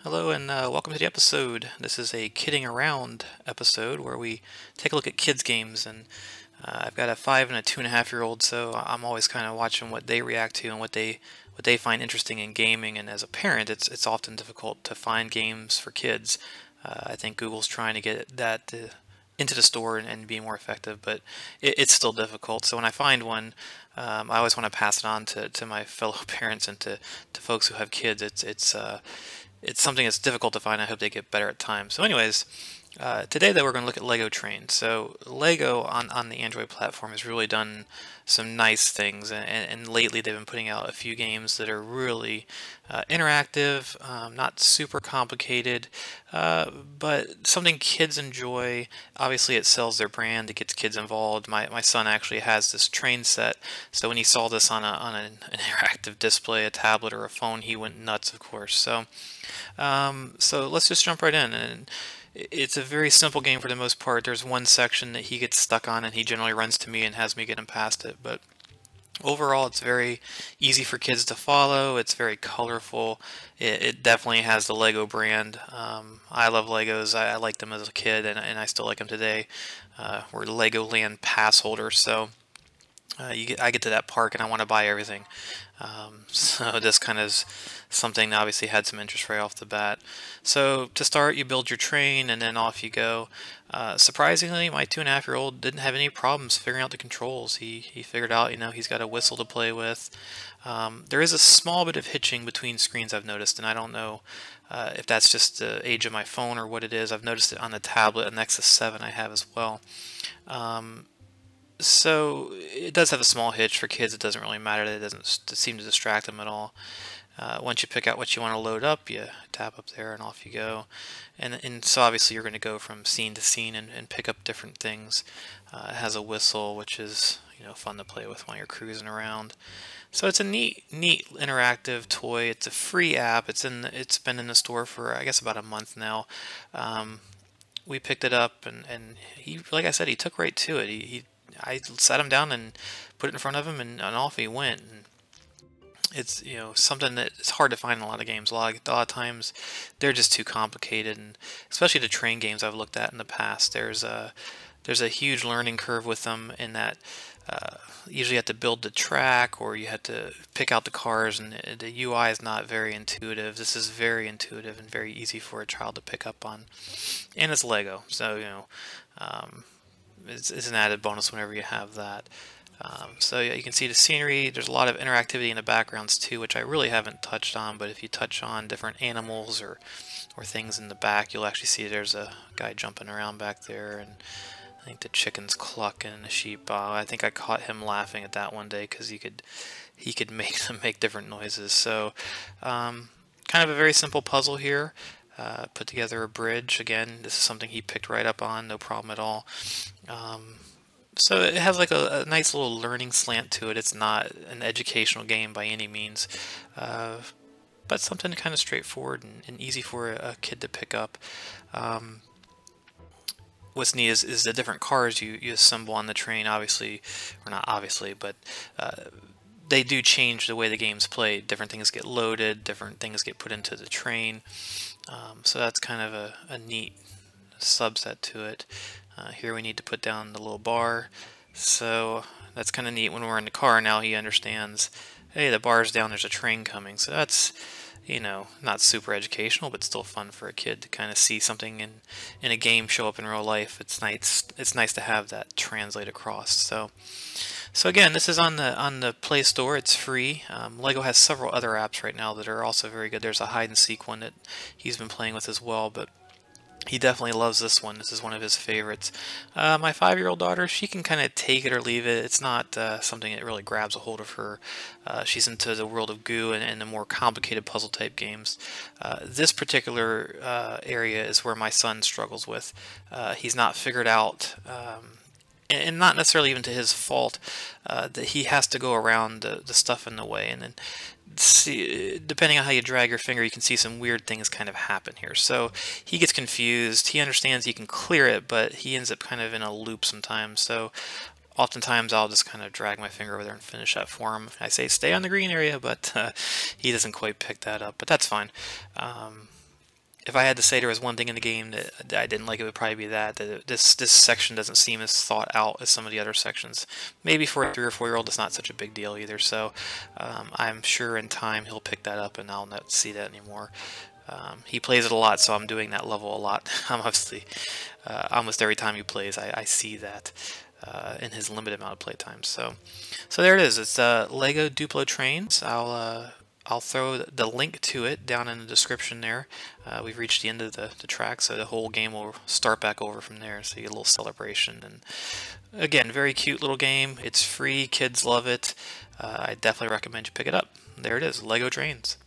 Hello and welcome to the episode. This is a kidding around episode where we take a look at kids games, and I've got a 5 and a 2.5 year old, so I'm always kind of watching what they react to and what they find interesting in gaming. And as a parent, it's often difficult to find games for kids. I think Google's trying to get that into the store and be more effective, but it's still difficult. So when I find one, I always want to pass it on to my fellow parents and to folks who have kids. It's something that's difficult to find. I hope they get better at time. So anyways, today though we're going to look at Lego Train. So Lego on the Android platform has really done some nice things, and lately they've been putting out a few games that are really interactive, not super complicated, but something kids enjoy. Obviously it sells their brand, it gets kids involved. My son actually has this train set, so when he saw this on an interactive display, a tablet or a phone, he went nuts, of course. So let's just jump right in. And it's a very simple game for the most part. There's one section that he gets stuck on, and he generally runs to me and has me get him past it. But overall, it's very easy for kids to follow. It's very colorful. It definitely has the Lego brand. I love Legos. I liked them as a kid, and I still like them today. We're Legoland pass holders, so I get to that park and I want to buy everything. So this kind of is something that obviously had some interest right off the bat. So to start, you build your train and then off you go. Surprisingly, my 2.5 year old didn't have any problems figuring out the controls. He figured out, he's got a whistle to play with. There is a small bit of hitching between screens, I've noticed, and I don't know if that's just the age of my phone or what it is. I've noticed it on the tablet, a Nexus 7 I have as well. So it does have a small hitch for kids. It doesn't really matter. It doesn't seem to distract them at all. Once you pick out what you want to load up, you tap up there and off you go. And so obviously you're going to go from scene to scene and pick up different things. It has a whistle, which is fun to play with while you're cruising around. So it's a neat interactive toy. It's a free app. It's been in the store for I guess about a month now. We picked it up and he, like I said, he took right to it. I sat him down and put it in front of him, and off he went. And it's something that it's hard to find in a lot of games. A lot of times they're just too complicated, and especially the train games I've looked at in the past. There's a huge learning curve with them in that usually you have to build the track or you have to pick out the cars, and the UI is not very intuitive. This is very intuitive and very easy for a child to pick up on, and it's Lego, so um, it's an added bonus whenever you have that. So yeah, you can see the scenery. There's a lot of interactivity in the backgrounds too, which I really haven't touched on, but if you touch on different animals or things in the back, you'll actually see there's a guy jumping around back there, and I think the chicken's clucking and the sheep. I think I caught him laughing at that one day because he could make them make different noises. So kind of a very simple puzzle here. Put together a bridge. Again, this is something he picked right up on, no problem at all. So it has like a nice little learning slant to it. It's not an educational game by any means, but something kind of straightforward and easy for a kid to pick up. What's neat is the different cars you assemble on the train, obviously, or not obviously, but they do change the way the game's played. Different things get loaded, different things get put into the train. So that's kind of a neat subset to it. Here we need to put down the little bar. So that's kind of neat. When we're in the car now, he understands, hey, the bar's down, there's a train coming. So that's, not super educational, but still fun for a kid to kind of see something in a game show up in real life. It's nice to have that translate across. So again, this is on the Play Store. It's free. Lego has several other apps right now that are also very good. There's a hide and seek one that he's been playing with as well, but he definitely loves this one. This is one of his favorites. My 5-year-old daughter, she can kind of take it or leave it. It's not something that really grabs a hold of her. She's into the world of Goo and the more complicated puzzle type games. This particular area is where my son struggles with. He's not figured out and not necessarily even to his fault, that he has to go around the stuff in the way, and then see, depending on how you drag your finger, you can see some weird things kind of happen here. So he gets confused. He understands he can clear it, but he ends up kind of in a loop sometimes. So oftentimes I'll just kind of drag my finger over there and finish that for him. I say stay on the green area, but he doesn't quite pick that up, but that's fine. if I had to say there was one thing in the game that I didn't like, it would probably be that this section doesn't seem as thought out as some of the other sections. Maybe for a 3 or 4-year-old, it's not such a big deal either. So I'm sure in time he'll pick that up, and I'll not see that anymore. He plays it a lot, so I'm doing that level a lot. I'm obviously almost every time he plays, I see that in his limited amount of playtime. So there it is. It's Lego Duplo Trains. I'll throw the link to it down in the description there. We've reached the end of the track, so the whole game will start back over from there. So you get a little celebration. And again, very cute little game. It's free. Kids love it. I definitely recommend you pick it up. There it is, Lego Trains.